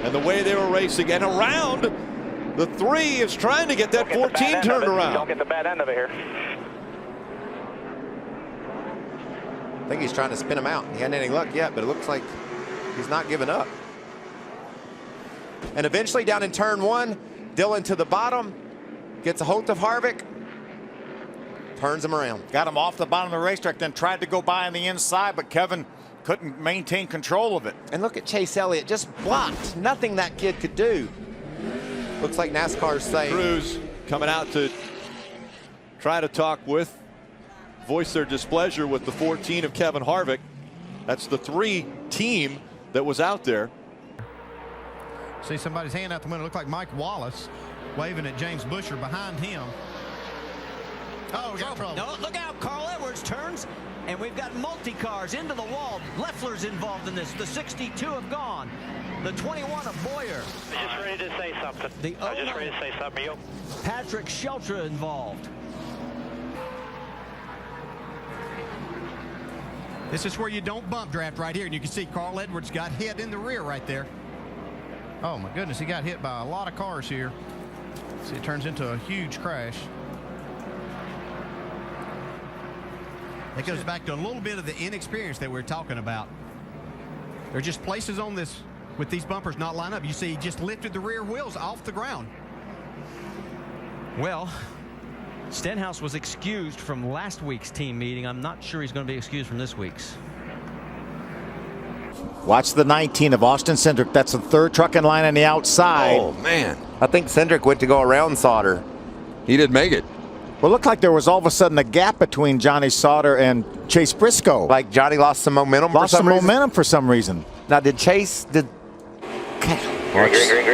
and the way they were racing and around the 3 is trying to get that 14 turned around. Don't get the bad end of it here. I think he's trying to spin him out. He hadn't any luck yet, but it looks like he's not giving up. And eventually down in turn 1, Dillon to the bottom, gets a hold of Harvick, turns him around. Got him off the bottom of the racetrack, then tried to go by on the inside, but Kevin couldn't maintain control of it. And look at Chase Elliott, just blocked. Nothing that kid could do. Looks like NASCAR's saying. Crews coming out to try to talk with, voice their displeasure with the 14 of Kevin Harvick. That's the 3 team that was out there. See somebody's hand out the window. Looked like Mike Wallace waving at James Busher behind him. Oh, we got trouble. No, look out. Carl Edwards turns, and we've got multi-cars into the wall. Leffler's involved in this. The 62 have gone. The 21 of Boyer. I'm just ready to say something. I'm just ready to say something, yo. Patrick Sheltra involved. This is where you don't bump draft right here. And you can see Carl Edwards got hit in the rear right there. Oh, my goodness. He got hit by a lot of cars here. See, it turns into a huge crash. It goes back to a little bit of the inexperience that we're talking about. There are just places on this with these bumpers not line up. You see, he just lifted the rear wheels off the ground. Well, Stenhouse was excused from last week's team meeting. I'm not sure he's going to be excused from this week's. Watch the 19 of Austin Cindric. That's the 3rd truck in line on the outside. Oh, man. I think Cindric went to go around Sauter. He did make it. Well, it looked like there was all of a sudden a gap between Johnny Sauter and Chase Briscoe. Like Johnny lost some momentum for some reason. Now, did Chase, Watch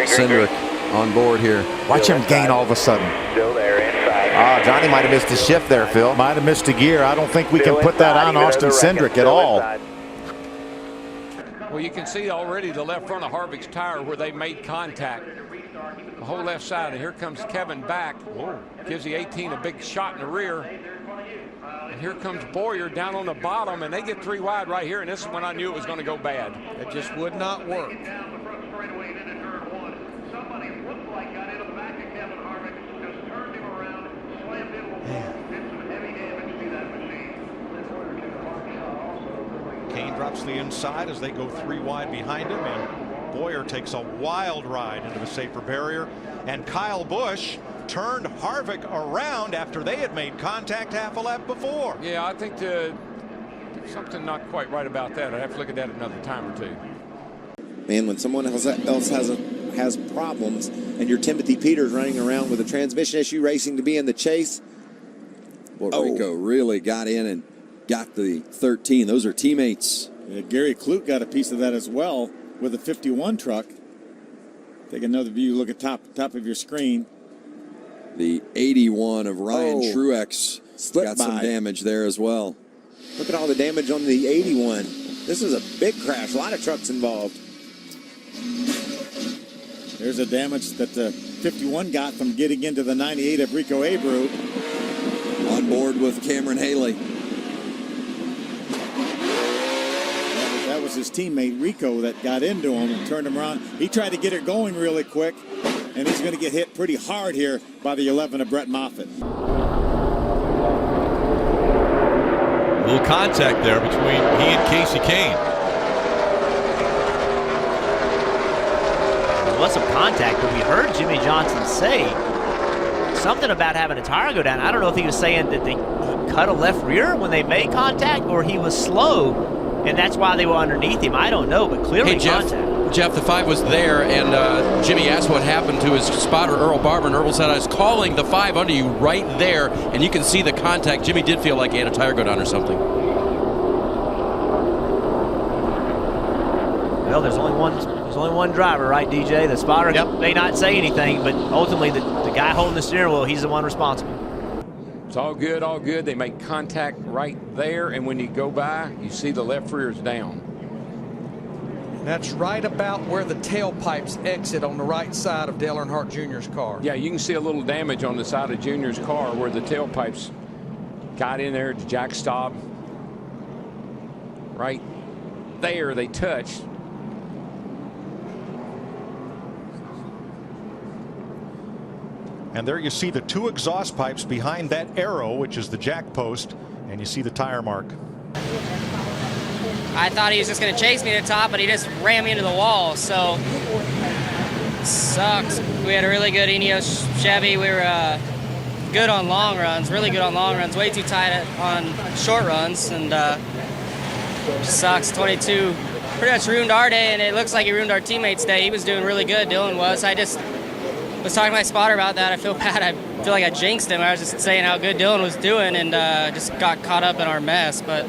Cindric on board here. Watch him gain all of a sudden. Still there inside. Johnny might have missed a shift there, Phil. Might have missed a gear. I don't think we can put that on Austin Cindric at all. Well, you can see already the left front of Harvick's tire where they made contact. The whole left side, and here comes Kevin back. Whoa. Gives the 18 a big shot in the rear. And here comes Boyer down on the bottom, and they get 3 wide right here, and this is when I knew it was going to go bad. It just would not work. Kane drops the inside as they go 3 wide behind him, and Boyer takes a wild ride into the safer barrier. And Kyle Busch turned Harvick around after they had made contact half a lap before. Yeah, I think something not quite right about that. I'd have to look at that another time or 2. Man, when someone else has problems and you're Timothy Peters running around with a transmission issue racing to be in the chase. Well, Rico really got in and got the 13. Those are teammates. Yeah, Gary Klute got a piece of that as well with a 51 truck. Take another view. Look at top of your screen. The 81 of Ryan Truex got some damage there as well. Look at all the damage on the 81. This is a big crash. A lot of trucks involved. There's a damage that the 51 got from getting into the 98 of Rico Abreu. On board with Cameron Haley. That was his teammate Rico that got into him and turned him around. He tried to get it going really quick, and he's going to get hit pretty hard here by the 11 of Brett Moffitt. A little contact there between he and Casey Kane. There was some contact, but we heard Jimmy Johnson say something about having a tire go down. I don't know if he was saying that he cut a left rear when they made contact, or he was slow, and that's why they were underneath him. I don't know, but clearly contact. Jeff, the 5 was there, and Jimmy asked what happened to his spotter, Earl Barber, and Earl said, I was calling the 5 under you right there, and you can see the contact. Jimmy did feel like he had a tire go down or something. Well, there's only one driver, right, DJ? The spotter may not say anything, but ultimately the guy holding the steering wheel, he's the one responsible. It's all good, all good. They make contact right there, and when you go by, you see the left rear is down. That's right about where the tailpipes exit on the right side of Dale Earnhardt Jr.'s car. Yeah, you can see a little damage on the side of Junior's car where the tailpipes got in there, the jack stop. Right there, they touched. And there you see the 2 exhaust pipes behind that arrow, which is the jack post, and you see the tire mark. I thought he was just going to chase me to the top, but he just ran me into the wall, so sucks. We had a really good Ineos Chevy. We were good on long runs, really good on long runs, way too tight on short runs, and just sucks. 22 pretty much ruined our day, and it looks like he ruined our teammates' day. He was doing really good, Dylan was. I just was talking to my spotter about that. I feel bad. I feel like I jinxed him. I was just saying how good Dylan was doing, and just got caught up in our mess. But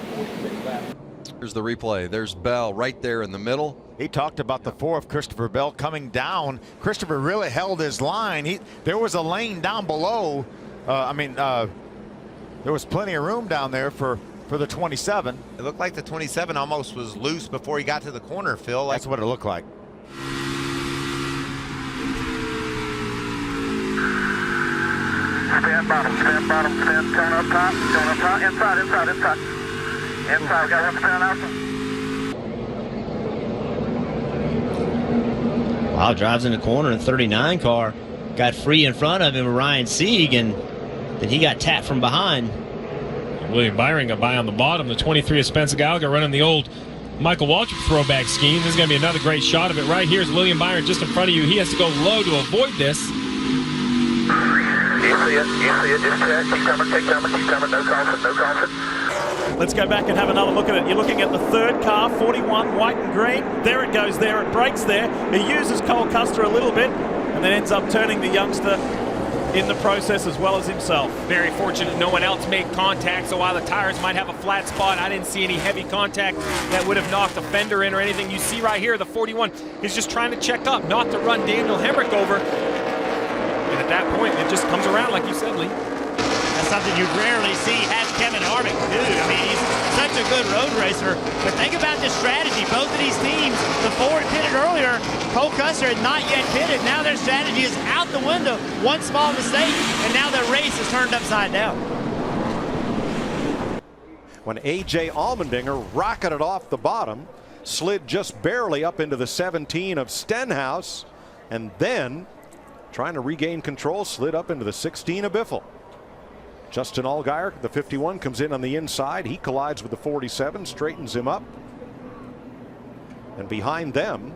here's the replay. There's Bell right there in the middle. He talked about the 4 of Christopher Bell coming down. Christopher really held his line. There was a lane down below. There was plenty of room down there for the 27. It looked like the 27 almost was loose before he got to the corner, Phil. That's what it looked like. Stand bottom, stand, turn up top, inside. Inside, we got 1 stand out. Wow, drives in the corner in 39 car. Got free in front of him with Ryan Sieg, and then he got tapped from behind. William Byron got by on the bottom. The 23 of Spencer Gallagher running the old Michael Waltrip throwback scheme. This is going to be another great shot of it. Right here is William Byron just in front of you. He has to go low to avoid this. You see it, just check, keep coming, no caution. Let's go back and have another look at it. You're looking at the 3rd car, 41, white and green. There it goes there, it breaks there. He uses Cole Custer a little bit and then ends up turning the youngster in the process as well as himself. Very fortunate no one else made contact, so while the tires might have a flat spot, I didn't see any heavy contact that would have knocked a fender in or anything. You see right here, the 41 is just trying to check up, not to run Daniel Hemrick over. And at that point, it just comes around, like you said, Lee. That's something you rarely see have Kevin Harvick do. I mean, he's such a good road racer. But think about the strategy. Both of these teams, the Ford pitted earlier, Cole Custer had not yet pitted. Now their strategy is out the window. One small mistake, and now their race is turned upside down. When A.J. Allmendinger rocketed off the bottom, slid just barely up into the 17 of Stenhouse, and then, trying to regain control, slid up into the 16 of Biffle. Justin Allgaier, the 51, comes in on the inside. He collides with the 47, straightens him up. And behind them,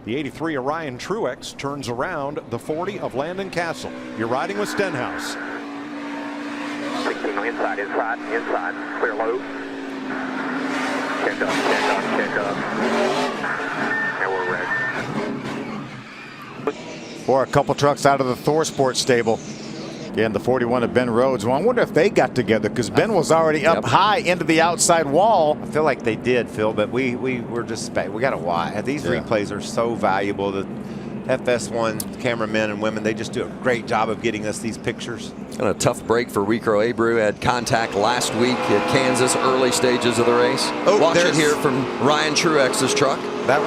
the 83 of Ryan Truex turns around the 40 of Landon Castle. You're riding with Stenhouse. 16 inside, clear low. Check up. And we're ready. For a couple trucks out of the Thor Sports stable. Again, the 41 of Ben Rhodes. Well, I wonder if they got together because Ben was already up high into the outside wall. I feel like they did, Phil, but we got to watch. These replays are so valuable. The FS1 cameramen and women, they just do a great job of getting us these pictures. And a tough break for Rico Abreu. Had contact last week at Kansas, early stages of the race. Watch it here from Ryan Truex's truck. That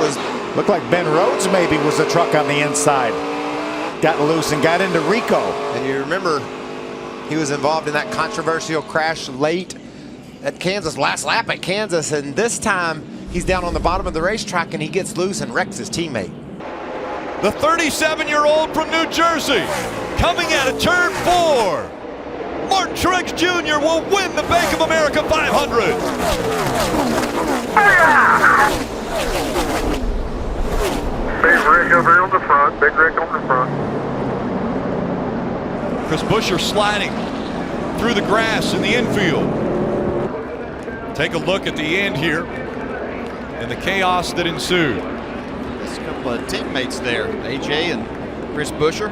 looked like Ben Rhodes maybe was the truck on the inside. Got loose and got into Rico. And you remember he was involved in that controversial crash late at Kansas, last lap at Kansas, and this time he's down on the bottom of the racetrack and he gets loose and wrecks his teammate. The 37-year-old from New Jersey coming out of turn 4. Martin Truex Jr. will win the Bank of America 500. Big Rick over here on the front. Chris Buescher sliding through the grass in the infield. Take a look at the end here and the chaos that ensued. There's a couple of teammates there, AJ and Chris Buescher.